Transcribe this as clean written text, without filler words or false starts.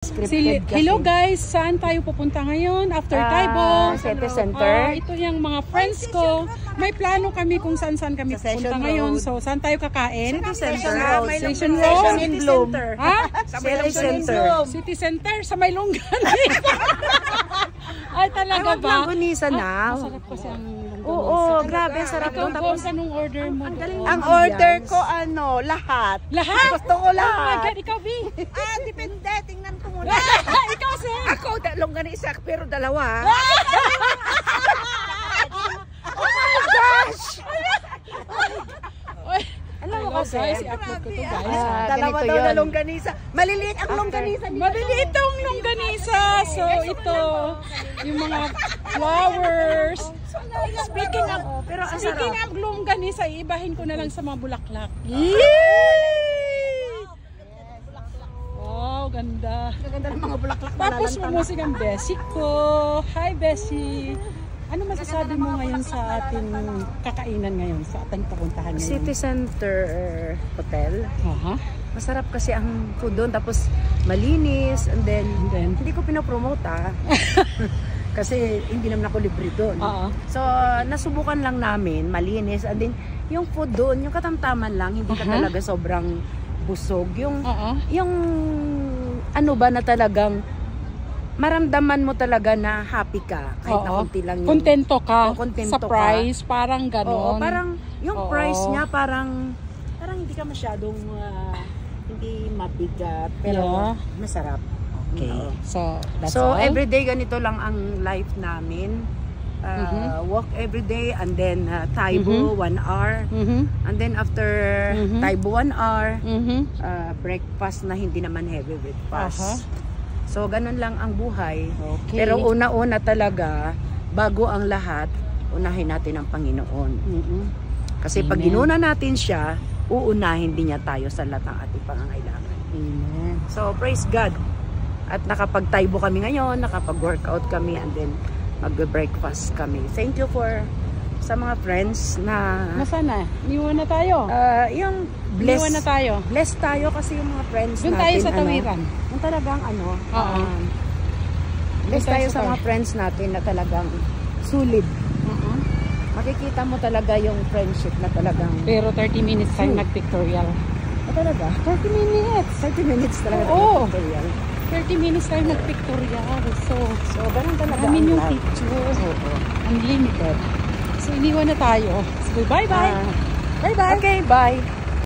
Hello guys, saan tayo pupunta ngayon after Taibo? City Center. Ito yung mga friends ko. May plano kami kung saan kami pupunta ngayon. So, saan tayo kakain? City Center. Station Road. In Bloom. Ha? City Center. City Center sa may Longgan. Ay, talaga ba? Longganisa na. Masarap kasi ang longganisa. Oo, grabe, sarap Ikaw, to. Tapos, anong order mo? Ang order ko, lahat. Lahat? Gusto ko Oh my lahat. God, ikaw, B. Depende. Tingnan ko muna. Ikaw, sir. Ako, longganisa, pero dalawa. Alam mo kasi, i-upload ko to guys. Dalawa ganito daw na yun. longganisa. Maliliit ang longganisa. Mabili itong longganisa. So, ito, yung mga flowers. Speaking of longganisa, iibahin ko na lang sa mga bulaklak. Wow, ganda. Ganda ng mga bulaklak. Tapos mumusik ang Bessie ko. Hi, Bessie. Ano masasabi mo ngayon sa ating kakainan ngayon, sa ating pupuntahan ngayon? City Center Hotel. Aha. Masarap kasi ang food doon. Tapos malinis. And then hindi ko pinopromote kasi hindi naman ako libre doon. So, nasubukan lang namin, malinis. And then, yung food doon, yung katamtaman lang, hindi ka talaga sobrang busog. Yung ano ba na talagang maramdaman mo talaga na happy ka kahit na konti lang yung kontento ka kontento sa price, parang gano'n. Oo, parang yung price niya parang hindi ka masyadong hindi mabigat pero masarap. Okay. So, that's so all. everyday ganito lang ang life namin. Walk every day and then Taibo 1 hour. And then after Taibo 1 hour, breakfast na hindi naman heavy breakfast. So ganun lang ang buhay. Okay. Pero una-una talaga, bago ang lahat, unahin natin ang Panginoon. Kasi pag ginuna natin siya, uunahin din niya tayo sa lahat ng ating pangangailangan. Amen. So praise God. At nakapag-Taibo kami ngayon, nakapag-workout kami, and then mag-breakfast kami. Thank you for sa mga friends na Nasaan na? Iniwan na tayo. yung Iniwan na tayo. blessed tayo kasi yung mga friends Doon natin. tayo sa tawiran. Yung talagang Oo. blessed tayo tayo sa sa mga friends natin na talagang sulit. Makikita mo talaga yung friendship na talagang Pero 30 minutes tayo nag-pictorial. talaga 30 minutes. 30 minutes talaga. Oo. Tutorial. 30 minutes tayo nag-pictorial. So ganun talaga namin ang yung life. picture. Oo. Unlimited. So, iniwan na tayo. So, bye-bye. Bye-bye. Okay, bye.